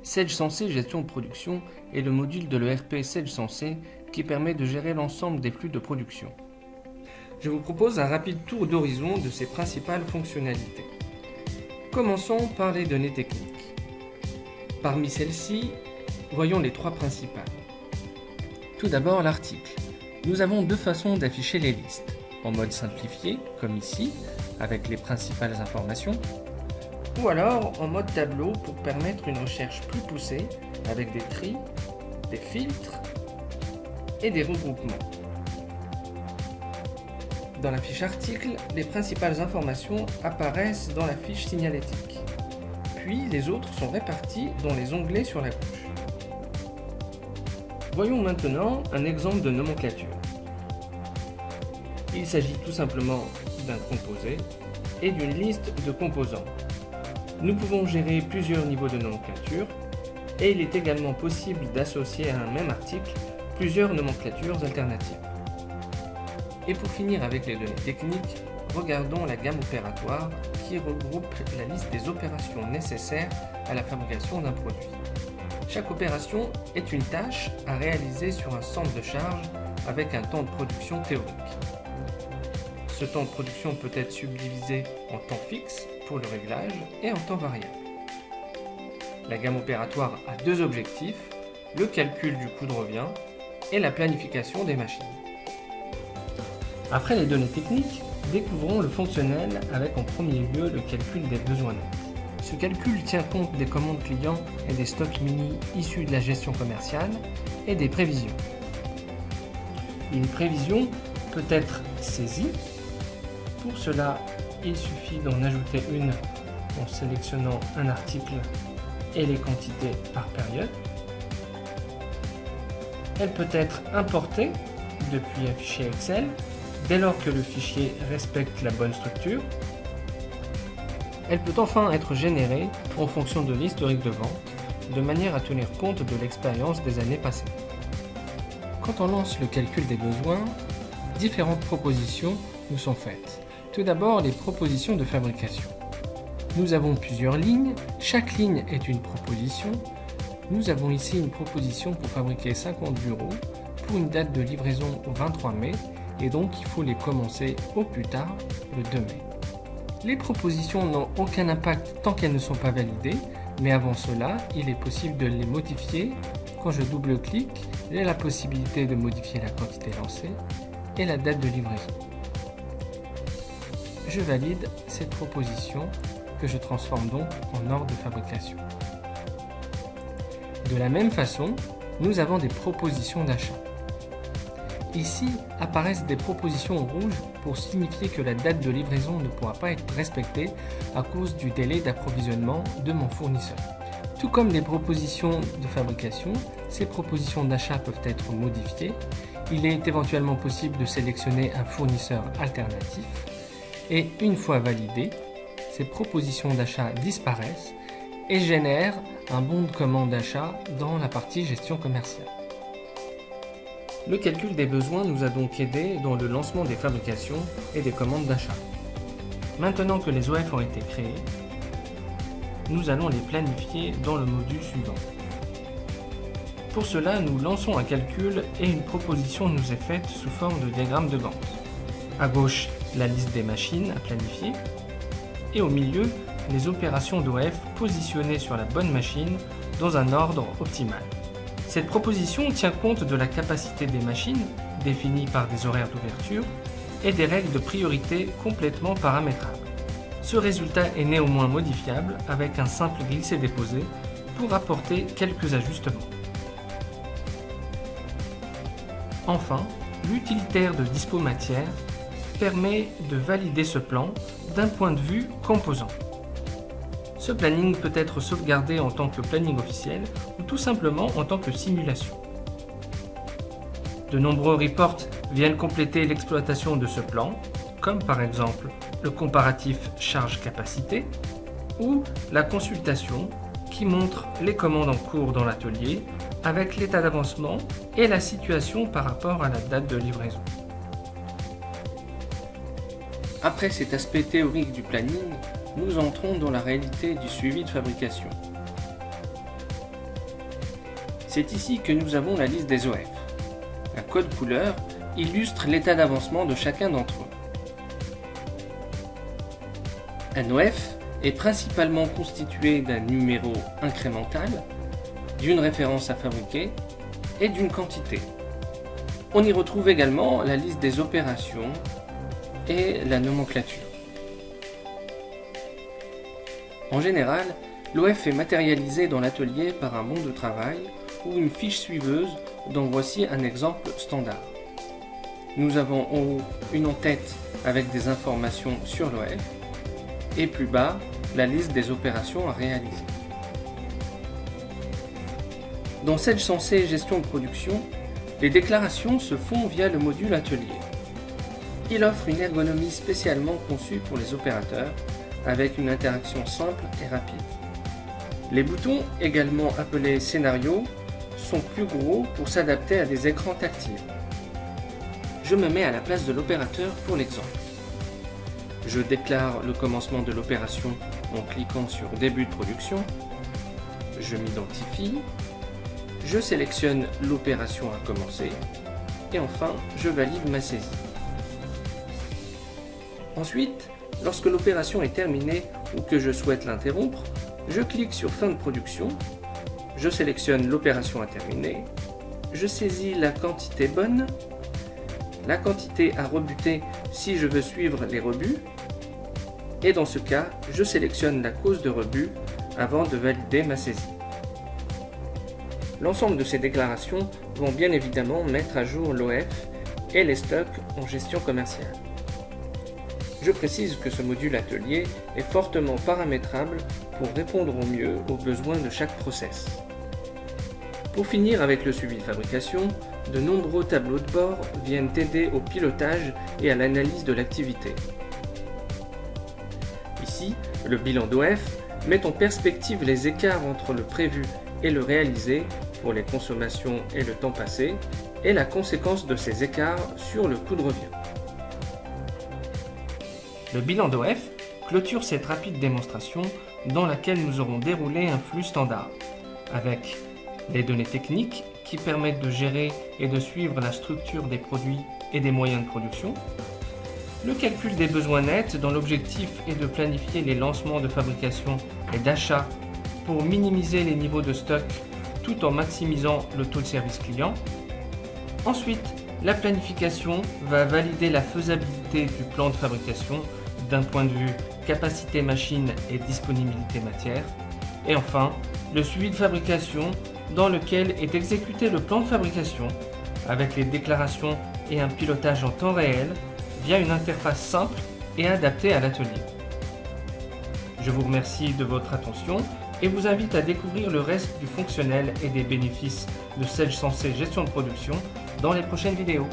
Sage Sensei Gestion de production est le module de l'ERP Sage Sensei qui permet de gérer l'ensemble des flux de production. Je vous propose un rapide tour d'horizon de ses principales fonctionnalités. Commençons par les données techniques. Parmi celles-ci, voyons les trois principales. Tout d'abord l'article. Nous avons deux façons d'afficher les listes. En mode simplifié, comme ici, avec les principales informations, ou alors en mode tableau pour permettre une recherche plus poussée avec des tris, des filtres et des regroupements. Dans la fiche article, les principales informations apparaissent dans la fiche signalétique. Puis les autres sont répartis dans les onglets sur la gauche. Voyons maintenant un exemple de nomenclature. Il s'agit tout simplement d'un composé et d'une liste de composants. Nous pouvons gérer plusieurs niveaux de nomenclature et il est également possible d'associer à un même article plusieurs nomenclatures alternatives. Et pour finir avec les données techniques, regardons la gamme opératoire qui regroupe la liste des opérations nécessaires à la fabrication d'un produit. Chaque opération est une tâche à réaliser sur un centre de charge avec un temps de production théorique. Ce temps de production peut être subdivisé en temps fixe pour le réglage et en temps variable. La gamme opératoire a deux objectifs, le calcul du coût de revient et la planification des machines. Après les données techniques, découvrons le fonctionnel avec en premier lieu le calcul des besoins nets. Ce calcul tient compte des commandes clients et des stocks mini issus de la gestion commerciale et des prévisions. Une prévision peut être saisie. Pour cela, il suffit d'en ajouter une en sélectionnant un article et les quantités par période. Elle peut être importée depuis un fichier Excel dès lors que le fichier respecte la bonne structure. Elle peut enfin être générée en fonction de l'historique de vente, de manière à tenir compte de l'expérience des années passées. Quand on lance le calcul des besoins, différentes propositions nous sont faites. Tout d'abord, les propositions de fabrication. Nous avons plusieurs lignes, chaque ligne est une proposition. Nous avons ici une proposition pour fabriquer 50 bureaux pour une date de livraison au 23 mai et donc il faut les commencer au plus tard le 2 mai. Les propositions n'ont aucun impact tant qu'elles ne sont pas validées, mais avant cela, il est possible de les modifier. Quand je double-clique, j'ai la possibilité de modifier la quantité lancée et la date de livraison. Je valide cette proposition que je transforme donc en ordre de fabrication. De la même façon, nous avons des propositions d'achat. Ici apparaissent des propositions en rouge pour signifier que la date de livraison ne pourra pas être respectée à cause du délai d'approvisionnement de mon fournisseur. Tout comme les propositions de fabrication, ces propositions d'achat peuvent être modifiées. Il est éventuellement possible de sélectionner un fournisseur alternatif. Et une fois validées, ces propositions d'achat disparaissent et génèrent un bon de commande d'achat dans la partie gestion commerciale. Le calcul des besoins nous a donc aidés dans le lancement des fabrications et des commandes d'achat. Maintenant que les OF ont été créés, nous allons les planifier dans le module suivant. Pour cela, nous lançons un calcul et une proposition nous est faite sous forme de diagramme de Gantt. À gauche, la liste des machines à planifier et au milieu, les opérations d'OF positionnées sur la bonne machine dans un ordre optimal. Cette proposition tient compte de la capacité des machines, définie par des horaires d'ouverture, et des règles de priorité complètement paramétrables. Ce résultat est néanmoins modifiable avec un simple glisser-déposer pour apporter quelques ajustements. Enfin, l'utilitaire de Dispo Matière permet de valider ce plan d'un point de vue composant. Ce planning peut être sauvegardé en tant que planning officiel ou tout simplement en tant que simulation. De nombreux reports viennent compléter l'exploitation de ce plan, comme par exemple le comparatif charge-capacité ou la consultation qui montre les commandes en cours dans l'atelier avec l'état d'avancement et la situation par rapport à la date de livraison. Après cet aspect théorique du planning, nous entrons dans la réalité du suivi de fabrication. C'est ici que nous avons la liste des OF. Un code couleur illustre l'état d'avancement de chacun d'entre eux. Un OF est principalement constitué d'un numéro incrémental, d'une référence à fabriquer et d'une quantité. On y retrouve également la liste des opérations et la nomenclature. En général, l'OF est matérialisé dans l'atelier par un bon de travail ou une fiche suiveuse dont voici un exemple standard. Nous avons en haut une en-tête avec des informations sur l'OF et plus bas la liste des opérations à réaliser. Dans Sage Sensei Gestion de production, les déclarations se font via le module atelier. Il offre une ergonomie spécialement conçue pour les opérateurs avec une interaction simple et rapide. Les boutons, également appelés scénarios, sont plus gros pour s'adapter à des écrans tactiles. Je me mets à la place de l'opérateur pour l'exemple. Je déclare le commencement de l'opération en cliquant sur Début de production. Je m'identifie. Je sélectionne l'opération à commencer. Et enfin, je valide ma saisie. Ensuite, lorsque l'opération est terminée ou que je souhaite l'interrompre, je clique sur Fin de production. Je sélectionne l'opération à terminer. Je saisis la quantité bonne, la quantité à rebuter si je veux suivre les rebuts, et dans ce cas, je sélectionne la cause de rebut avant de valider ma saisie. L'ensemble de ces déclarations vont bien évidemment mettre à jour l'OF et les stocks en gestion commerciale. Je précise que ce module atelier est fortement paramétrable pour répondre au mieux aux besoins de chaque process. Pour finir avec le suivi de fabrication, de nombreux tableaux de bord viennent aider au pilotage et à l'analyse de l'activité. Ici, le bilan d'OF met en perspective les écarts entre le prévu et le réalisé pour les consommations et le temps passé, et la conséquence de ces écarts sur le coût de revient. Le bilan d'OF clôture cette rapide démonstration dans laquelle nous aurons déroulé un flux standard, avec les données techniques qui permettent de gérer et de suivre la structure des produits et des moyens de production, le calcul des besoins nets dont l'objectif est de planifier les lancements de fabrication et d'achat pour minimiser les niveaux de stock tout en maximisant le taux de service client. Ensuite, la planification va valider la faisabilité du plan de fabrication d'un point de vue capacité machine et disponibilité matière. Et enfin, le suivi de fabrication dans lequel est exécuté le plan de fabrication avec les déclarations et un pilotage en temps réel via une interface simple et adaptée à l'atelier. Je vous remercie de votre attention et vous invite à découvrir le reste du fonctionnel et des bénéfices de Sage Sensei Gestion de production dans les prochaines vidéos.